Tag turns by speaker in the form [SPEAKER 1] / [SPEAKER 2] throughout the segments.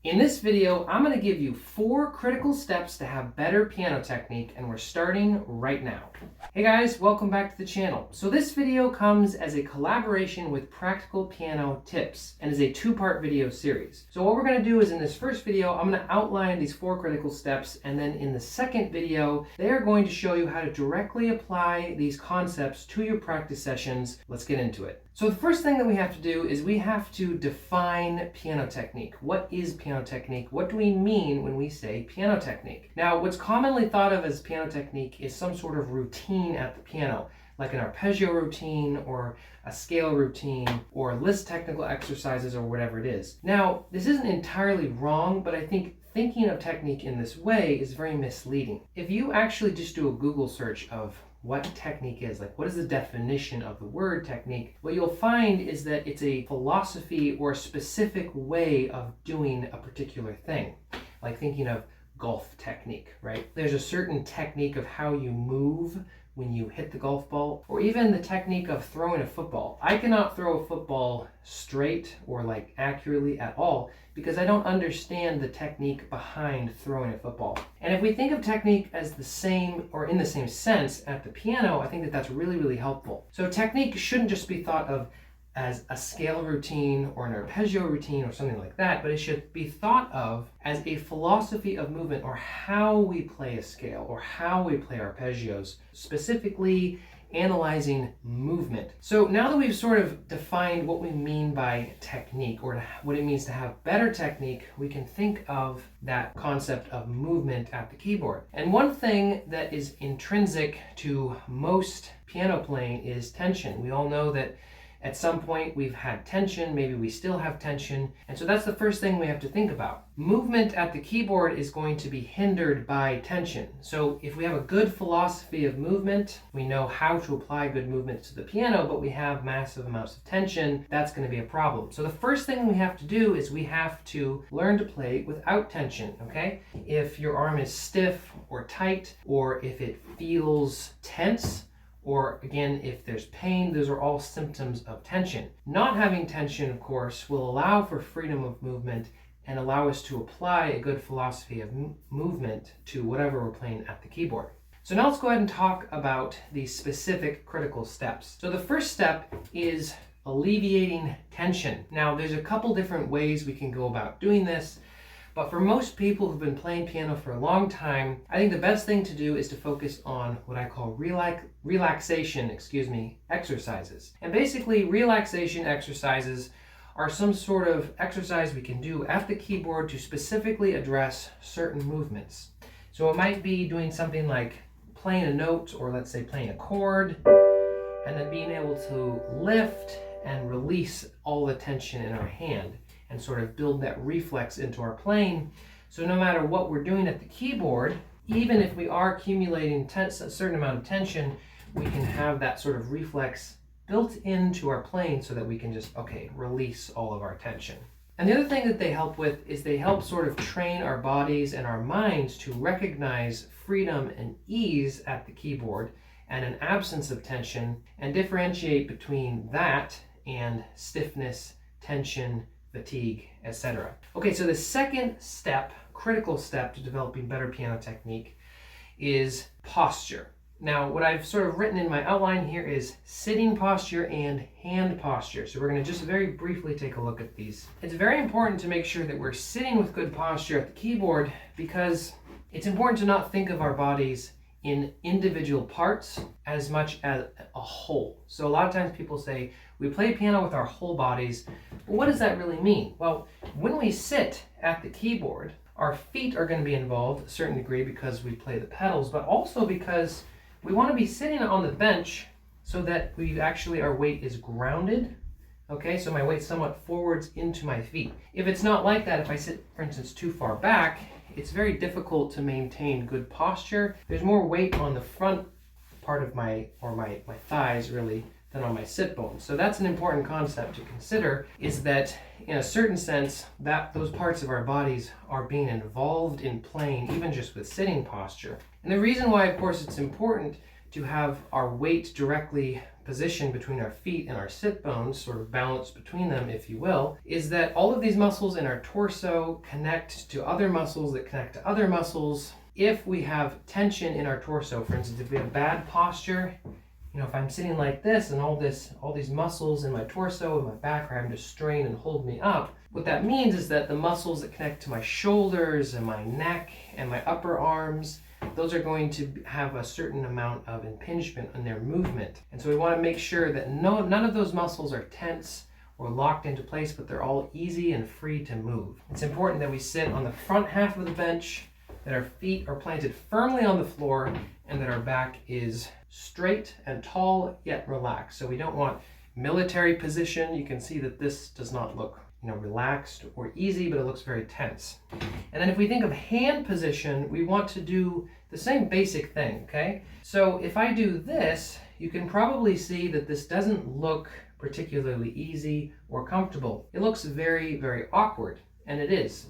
[SPEAKER 1] In this video, I'm going to give you 4 critical steps to have better piano technique, and we're starting right now. Hey guys, welcome back to the channel. So this video comes as a collaboration with Practical Piano Tips and is a 2-part video series. So what we're going to do is in this first video, I'm going to outline these 4 critical steps, and then in the second video, they're going to show you how to directly apply these concepts to your practice sessions. Let's get into it. So the first thing that we have to do is we have to define piano technique. What is piano technique? What do we mean when we say piano technique? Now, what's commonly thought of as piano technique is some sort of routine at the piano, like an arpeggio routine or a scale routine or list technical exercises or whatever it is. Now, this isn't entirely wrong, but I think thinking of technique in this way is very misleading. If you actually just do a Google search of what technique is, like what is the definition of the word technique, what you'll find is that it's a philosophy or a specific way of doing a particular thing, like thinking of golf technique, right? There's a certain technique of how you move when you hit the golf ball, or even the technique of throwing a football. I cannot throw a football straight or like accurately at all because I don't understand the technique behind throwing a football. And if we think of technique as the same or in the same sense at the piano, I think that that's really, really helpful. So technique shouldn't just be thought of as a scale routine or an arpeggio routine or something like that, but it should be thought of as a philosophy of movement, or how we play a scale or how we play arpeggios, specifically analyzing movement. So now that we've sort of defined what we mean by technique or what it means to have better technique, we can think of that concept of movement at the keyboard. And one thing that is intrinsic to most piano playing is tension. We all know that at some point we've had tension, maybe we still have tension, and so that's the first thing we have to think about. Movement at the keyboard is going to be hindered by tension. So if we have a good philosophy of movement, we know how to apply good movement to the piano, but we have massive amounts of tension, that's going to be a problem. So the first thing we have to do is we have to learn to play without tension, okay? If your arm is stiff or tight, or if it feels tense, or again, if there's pain, those are all symptoms of tension. Not having tension, of course, will allow for freedom of movement and allow us to apply a good philosophy of movement to whatever we're playing at the keyboard. So now let's go ahead and talk about these specific critical steps. So the first step is alleviating tension. Now, there's a couple different ways we can go about doing this. But for most people who've been playing piano for a long time, I think the best thing to do is to focus on what I call relaxation exercises. And basically, relaxation exercises are some sort of exercise we can do at the keyboard to specifically address certain movements. So it might be doing something like playing a note, or let's say playing a chord, and then being able to lift and release all the tension in our hand and sort of build that reflex into our playing. So no matter what we're doing at the keyboard, even if we are accumulating a certain amount of tension, we can have that sort of reflex built into our playing so that we can just, release all of our tension. And the other thing that they help with is they help sort of train our bodies and our minds to recognize freedom and ease at the keyboard and an absence of tension, and differentiate between that and stiffness, tension, fatigue, etc. Okay, so the second step, critical step to developing better piano technique, is posture. Now, what I've sort of written in my outline here is sitting posture and hand posture. So we're going to just very briefly take a look at these. It's very important to make sure that we're sitting with good posture at the keyboard, because it's important to not think of our bodies in individual parts as much as a whole. So a lot of times people say, we play piano with our whole bodies. But what does that really mean? Well, when we sit at the keyboard, our feet are going to be involved to a certain degree because we play the pedals, but also because we want to be sitting on the bench so that our weight is grounded. Okay, so my weight's somewhat forwards into my feet. If it's not like that, if I sit, for instance, too far back, it's very difficult to maintain good posture. There's more weight on the front part of my thighs really than on my sit bones. So that's an important concept to consider, is that in a certain sense that those parts of our bodies are being involved in playing, even just with sitting posture. And the reason why, of course, it's important to have our weight directly position between our feet and our sit bones, sort of balance between them, if you will, is that all of these muscles in our torso connect to other muscles that connect to other muscles. If we have tension in our torso, for instance, if we have bad posture, if I'm sitting like this and all these muscles in my torso and my back are having to strain and hold me up, what that means is that the muscles that connect to my shoulders and my neck and my upper arms, those are going to have a certain amount of impingement in their movement. And so we want to make sure that none of those muscles are tense or locked into place, but they're all easy and free to move. It's important that we sit on the front half of the bench, that our feet are planted firmly on the floor, and that our back is straight and tall yet relaxed. So we don't want military position. You can see that this does not look relaxed or easy, but it looks very tense. And then if we think of hand position, we want to do the same basic thing, okay? So if I do this, you can probably see that this doesn't look particularly easy or comfortable. It looks very, very awkward, and it is.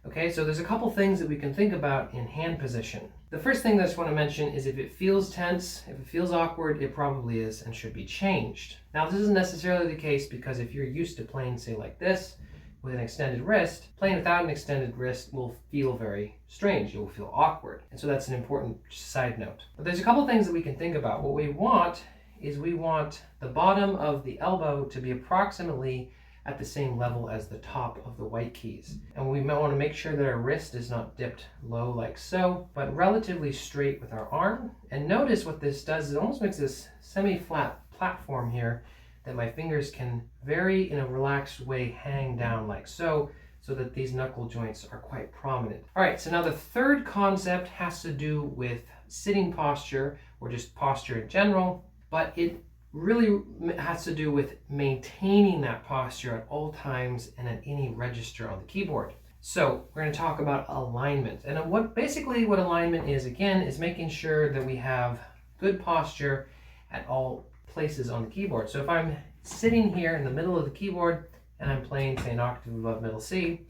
[SPEAKER 1] Okay, so there's a couple things that we can think about in hand position. The first thing that I just want to mention is if it feels tense, if it feels awkward, it probably is and should be changed. Now, this isn't necessarily the case because if you're used to playing, say, like this, with an extended wrist, playing without an extended wrist will feel very strange. You'll feel awkward. And so that's an important side note. But there's a couple things that we can think about. What we want is we want the bottom of the elbow to be approximately at the same level as the top of the white keys. And we might want to make sure that our wrist is not dipped low like so, but relatively straight with our arm. And notice what this does, it almost makes this semi-flat platform here that my fingers can very, in a relaxed way, hang down like so, so that these knuckle joints are quite prominent. All right, so now the third concept has to do with sitting posture, or just posture in general, but it really has to do with maintaining that posture at all times and at any register on the keyboard. So we're going to talk about alignment. And what alignment is, again, is making sure that we have good posture at all places on the keyboard. So if I'm sitting here in the middle of the keyboard and I'm playing, say, an octave above middle C,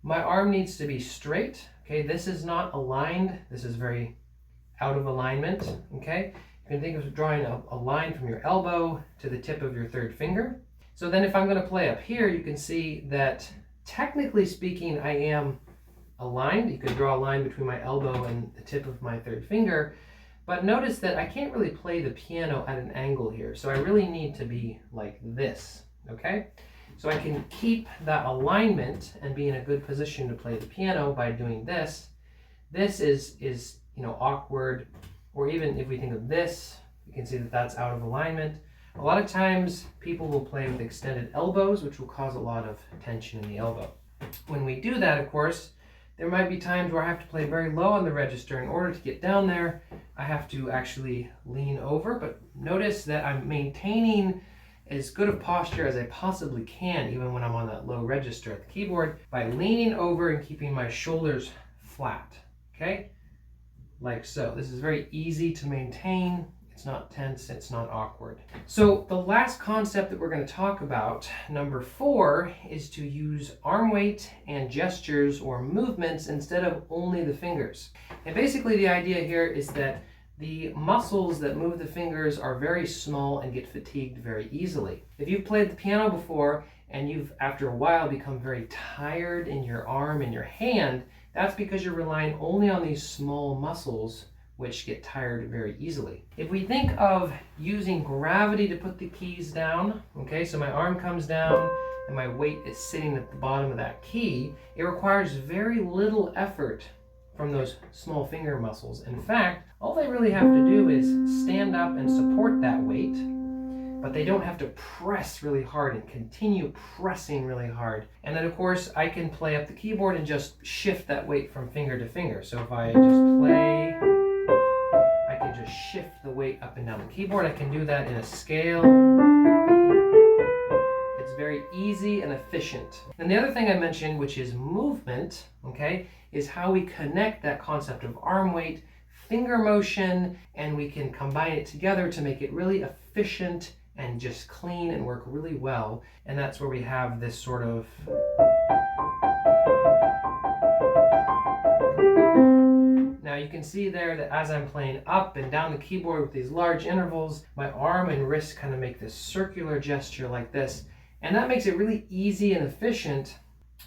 [SPEAKER 1] my arm needs to be straight. Okay, this is not aligned. This is very out of alignment. Okay. You can think of drawing a line from your elbow to the tip of your third finger. So then if I'm going to play up here, you can see that technically speaking, I am aligned. You could draw a line between my elbow and the tip of my third finger, but notice that I can't really play the piano at an angle here. So I really need to be like this, okay? So I can keep that alignment and be in a good position to play the piano by doing this. This is awkward. Or even if we think of this, you can see that that's out of alignment. A lot of times people will play with extended elbows, which will cause a lot of tension in the elbow. When we do that, of course, there might be times where I have to play very low on the register. In order to get down there, I have to actually lean over. But notice that I'm maintaining as good of posture as I possibly can, even when I'm on that low register at the keyboard, by leaning over and keeping my shoulders flat, okay? Like so. This is very easy to maintain. It's not tense, it's not awkward. So the last concept that we're going to talk about, number 4, is to use arm weight and gestures or movements instead of only the fingers. And basically the idea here is that the muscles that move the fingers are very small and get fatigued very easily. If you've played the piano before and you've after a while become very tired in your arm and your hand, that's because you're relying only on these small muscles which get tired very easily. If we think of using gravity to put the keys down, okay, so my arm comes down and my weight is sitting at the bottom of that key, it requires very little effort from those small finger muscles. In fact, all they really have to do is stand up and support that weight, but they don't have to press really hard and continue pressing really hard. And then of course I can play up the keyboard and just shift that weight from finger to finger. So if I just play, I can just shift the weight up and down the keyboard. I can do that in a scale. It's very easy and efficient. And the other thing I mentioned, which is movement, okay, is how we connect that concept of arm weight, finger motion, and we can combine it together to make it really efficient and just clean and work really well. And that's where we have this sort of Now you can can see there that as I'm playing up and down the keyboard with these large intervals, my arm and wrist kind of make this circular gesture like this. And that makes it really easy and efficient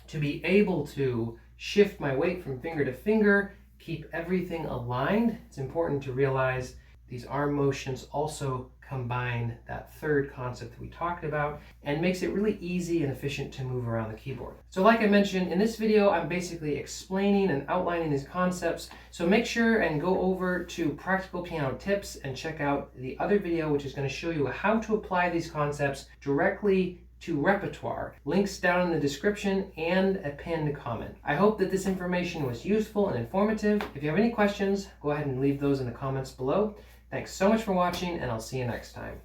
[SPEAKER 1] to be able to shift my weight from finger to finger, keep everything aligned. It's important to realize these arm motions also combine that third concept that we talked about and makes it really easy and efficient to move around the keyboard. So like I mentioned, in this video, I'm basically explaining and outlining these concepts. So make sure and go over to Practical Piano Tips and check out the other video, which is going to show you how to apply these concepts directly to repertoire. Links down in the description and a pinned comment. I hope that this information was useful and informative. If you have any questions, go ahead and leave those in the comments below. Thanks so much for watching, and I'll see you next time.